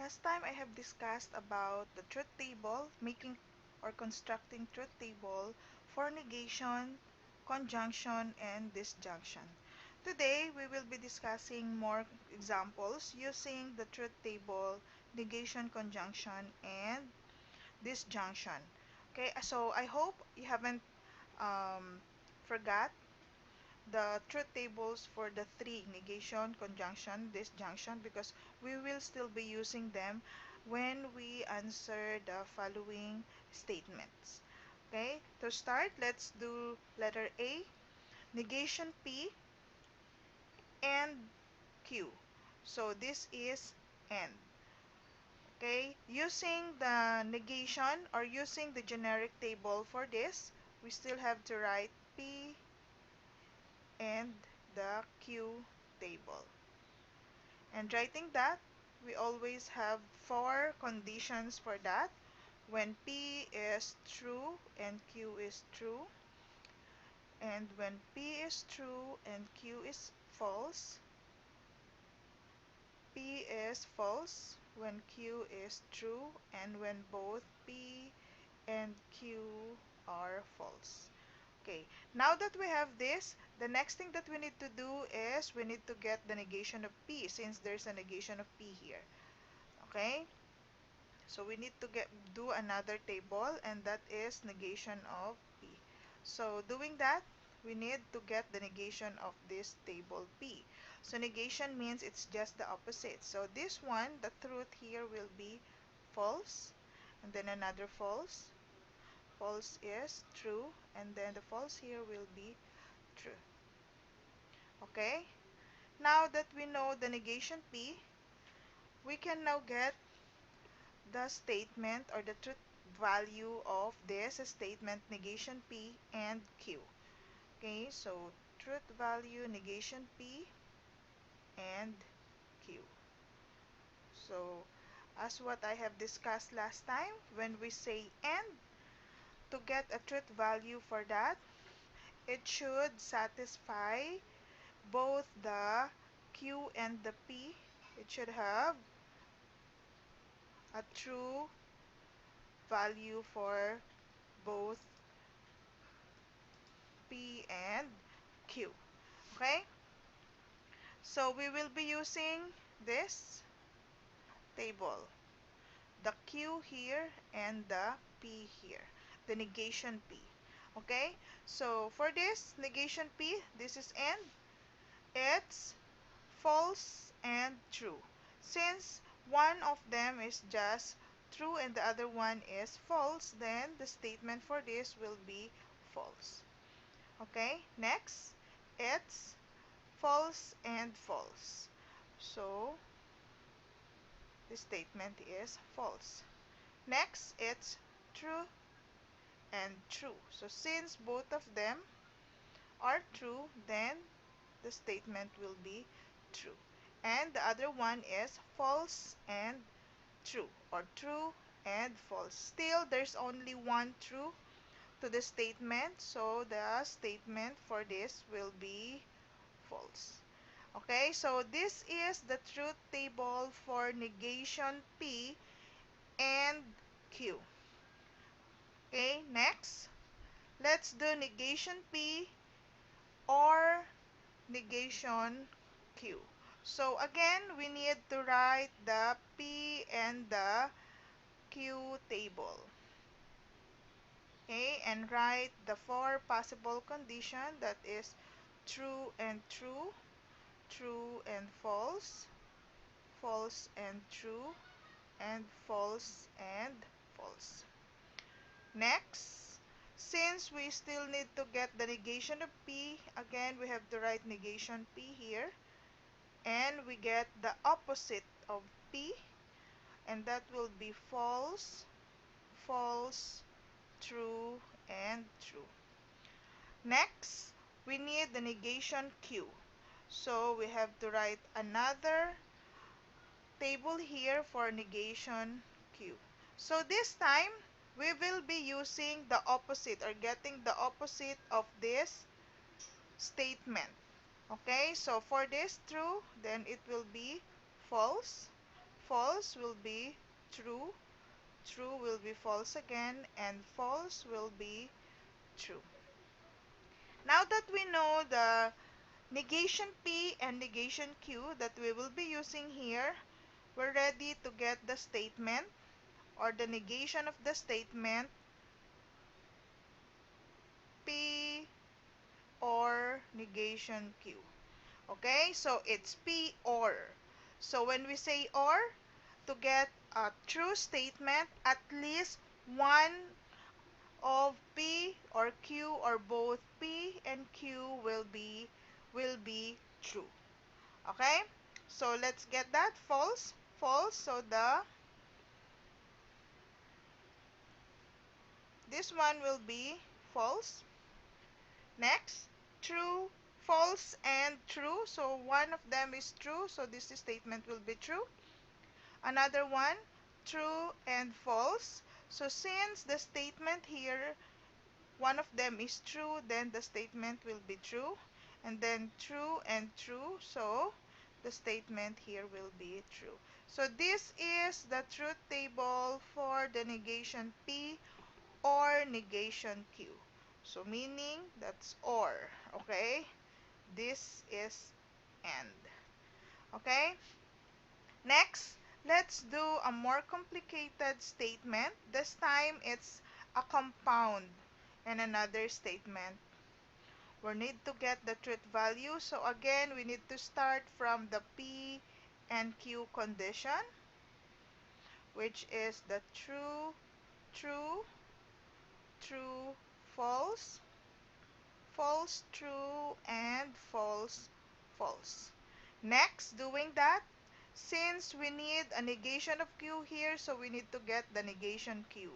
Last time I have discussed about the truth table, making or constructing truth table for negation, conjunction, and disjunction. Today, we will be discussing more examples using the truth table, negation, conjunction, and disjunction. Okay, so I hope you haven't forgot the truth tables for the three: negation, conjunction, disjunction, because we will still be using them when we answer the following statements. Okay, to start, let's do letter A: negation P and Q. So this is and. Okay, using the negation or using the generic table for this, we still have to write P and the Q table. And writing that, we always have four conditions for that. When P is true and Q is true, and when P is true and Q is false, P is false when Q is true, and when both P and Q are false. Okay, now that we have this, the next thing that we need to do is we need to get the negation of P, since there's a negation of P here. Okay, so we need to do another table, and that is negation of P. So doing that, we need to get the negation of this table P. So negation means it's just the opposite. So this one, the truth here will be false, and then another false. False is true, and then the false here will be true. Okay, now that we know the negation P, we can now get the statement or the truth value of this statement: negation P and Q. Okay, so truth value, negation P and Q. So as what I have discussed last time, when we say and, to get a truth value for that, it should satisfy both the Q and the P. It should have a true value for both P and Q. Okay? So we will be using this table. The Q here and the P here. The negation P. Okay? So for this negation P, this is and. It's false and true. Since one of them is just true and the other one is false, then the statement for this will be false. Okay, next, it's false and false. So the statement is false. Next, it's true and true. So since both of them are true, then the statement will be true. And the other one is false and true, or true and false. Still, there's only one true to the statement, so the statement for this will be false. Okay, so this is the truth table for negation P and Q. Okay, next, let's do negation P or negation Q. So again, we need to write the P and the Q table. Okay, and write the four possible conditions, that is true and true, true and false, false and true, and false and false. Next, since we still need to get the negation of P, again we have to write negation P here, and we get the opposite of P, and that will be false, false, true, and true. Next, we need the negation Q. So we have to write another table here for negation Q. So this time, we will be using the opposite, or getting the opposite of this statement. Okay, so for this true, then it will be false, false will be true, true will be false again, and false will be true. Now that we know the negation P and negation Q that we will be using here, we're ready to get the statement or the negation of the statement P or negation Q. Okay, so it's P or. So when we say or, to get a true statement, at least one of P or Q or both P and Q will be true. Okay? So let's get that. False, false. So this one will be false. Next, true, false, and true. So one of them is true. So this statement will be true. Another one, true and false. So since the statement here, one of them is true, then the statement will be true. And then true and true. So the statement here will be true. So this is the truth table for the negation P or negation Q. So meaning that's or. Okay? This is and. Okay? Next, let's do a more complicated statement. This time it's a compound and another statement. We need to get the truth value. So again, we need to start from the P and Q condition, which is the true, true, true, false, false, true, and false, false. Next, doing that, since we need a negation of Q here, so we need to get the negation Q.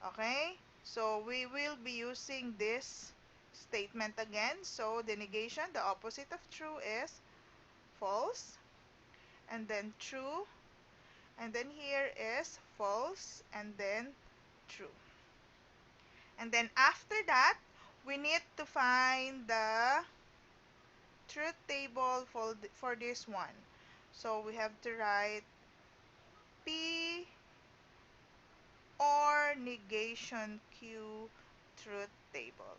Okay? So we will be using this statement again. So the negation, the opposite of true is false. And then true. And then here is false. And then true. And then after that, we need to find the truth table for this one. So we have to write P or negation Q truth table.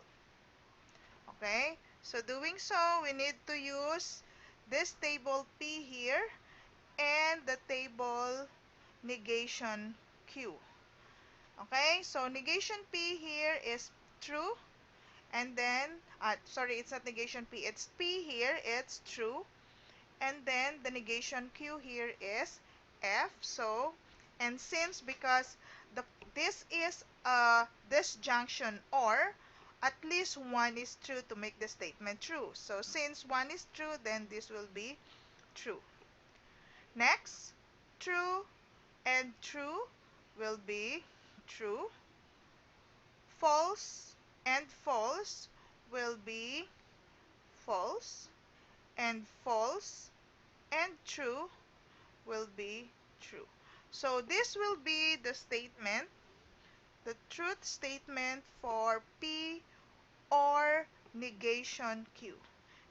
Okay? So doing so, we need to use this table P here and the table negation Q. Okay? So negation P here is true. And then, sorry, it's not negation P. It's P here. It's true. And then the negation Q here is F. So, and since because the this is disjunction or, at least one is true to make the statement true. So since one is true, then this will be true. Next, true and true will be true. False and false will be false. And false and true will be true. So this will be the statement, the truth statement for P or negation Q.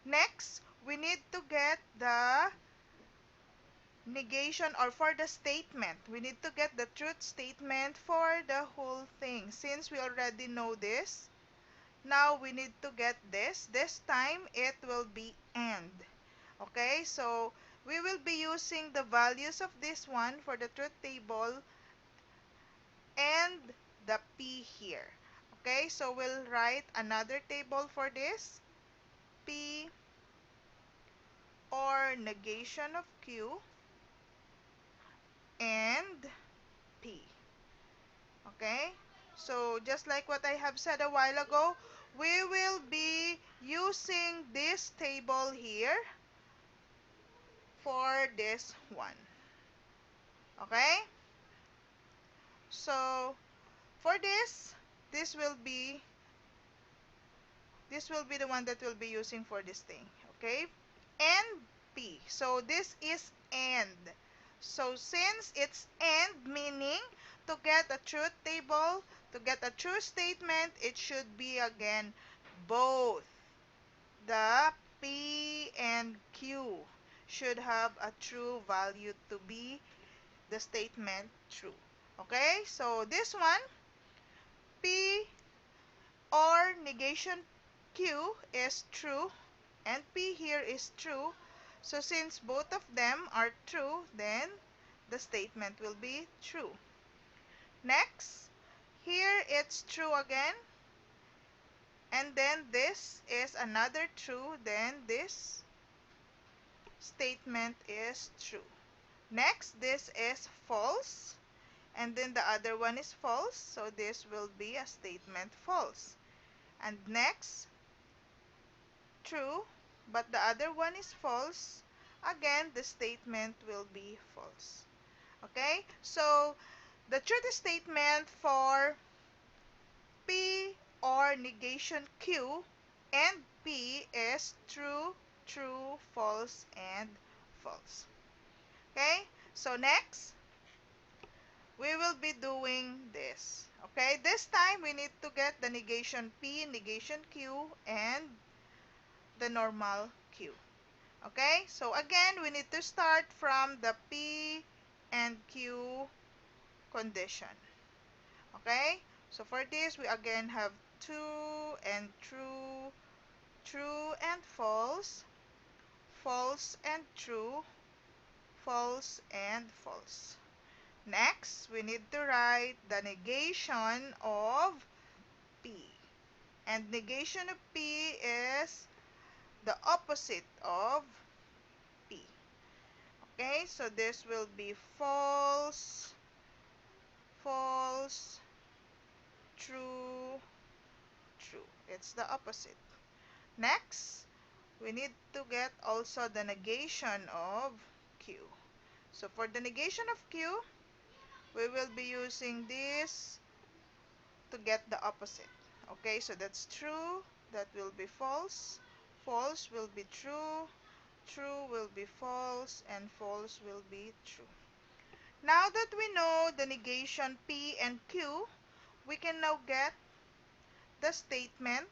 Next, we need to get the negation or for the statement. We need to get the truth statement for the whole thing. Since we already know this, now we need to get this. This time it will be and. Okay, so we will be using the values of this one for the truth table and the P here. Okay, so we'll write another table for this. P or negation of Q and P. Okay, so just like what I have said a while ago, we will be using this table here for this one. Okay, so for this will be the one that we'll be using for this thing. Okay, and P. So this is and. So since it's and, meaning to get a truth table, to get a true statement, it should be again both the P and Q should have a true value to be the statement true. Okay, so this one, P or negation Q is true, and P here is true. So since both of them are true, then the statement will be true. Next, here it's true again, and then this is another true, then this statement is true. Next, this is false, and then the other one is false, so this will be a statement false. And next, true, but the other one is false, again the statement will be false. Okay, so the truth statement for P or negation Q and P is true, true, false, and false. Okay, so next we will be doing this. Okay, this time we need to get the negation P, negation Q, and the normal Q. Okay, so again, we need to start from the P and Q condition. Okay, so for this, we again have true and true, true and false, false and true, false and false. Next, we need to write the negation of P. And negation of P is the opposite of P. Okay, so this will be false, false, true, true. It's the opposite. Next, we need to get also the negation of Q. So for the negation of Q, we will be using this to get the opposite. Okay, so that's true, that will be false, false will be true, true will be false, and false will be true. Now that we know the negation P and Q, we can now get the statement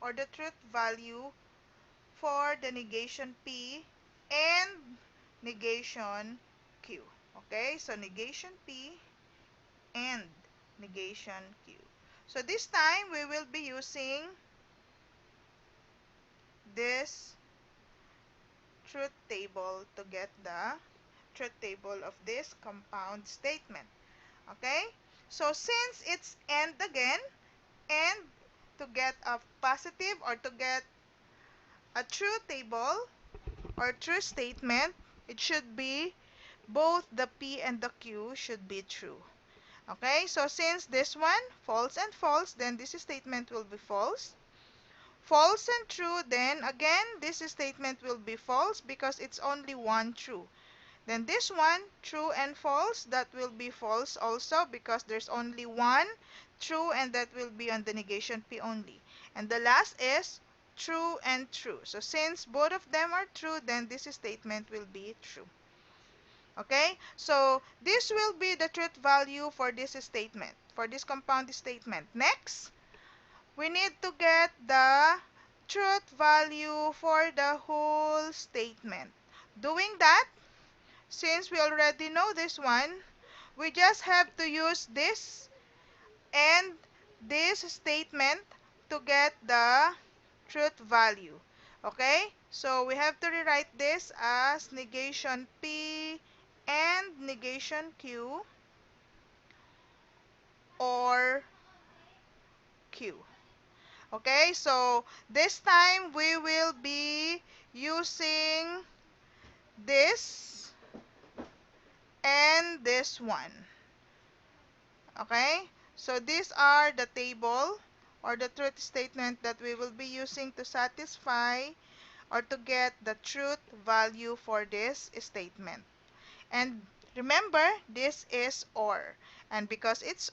or the truth value for the negation P and negation Q. Okay, so negation P and negation Q. So this time we will be using this truth table to get the truth table of this compound statement. Okay, so since it's and again, and to get a positive or to get a true table or true statement, it should be both the P and the Q should be true. Okay, so since this one, false and false, then this statement will be false. False and true, then again, this statement will be false because it's only one true. Then this one, true and false, that will be false also because there's only one true, and that will be on the negation P only. And the last is true and true. So since both of them are true, then this statement will be true. Okay, so this will be the truth value for this statement, for this compound statement. Next, we need to get the truth value for the whole statement. Doing that, since we already know this one, we just have to use this and this statement to get the truth value. Okay, so we have to rewrite this as negation P and negation Q or Q. Okay, so this time we will be using this and this one. Okay, so these are the table or the truth statement that we will be using to satisfy or to get the truth value for this statement. And remember, this is OR. And because it's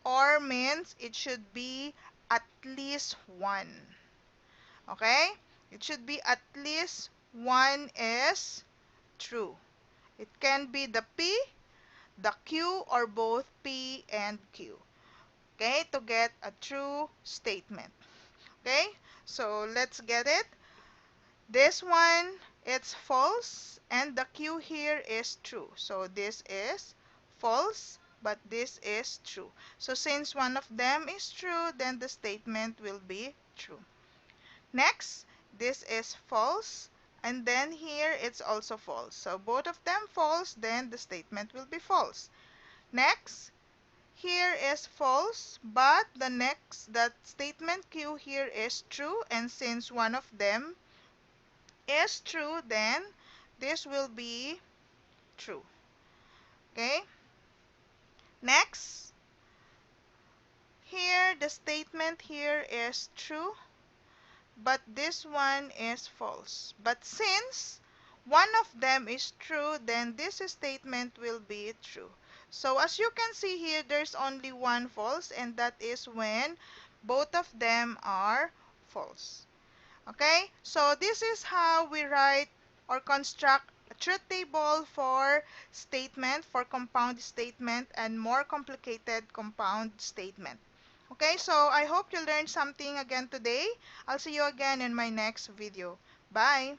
OR means it should be at least one. Okay? It should be at least one is true. It can be the P, the Q, or both P and Q. Okay? To get a true statement. Okay? So let's get it. This one, it's false, and the Q here is true. So this is false, but this is true. So since one of them is true, then the statement will be true. Next, this is false, and then here it's also false. So both of them false, then the statement will be false. Next, here is false, but that statement Q here is true, and since one of them is true, then this will be true. Okay? Next, here the statement here is true, but this one is false. But since one of them is true, then this statement will be true. So as you can see here, there's only one false, and that is when both of them are false. Okay? So this is how we write or construct a truth table for statement, for compound statement, and more complicated compound statement. Okay, so I hope you learned something again today. I'll see you again in my next video. Bye!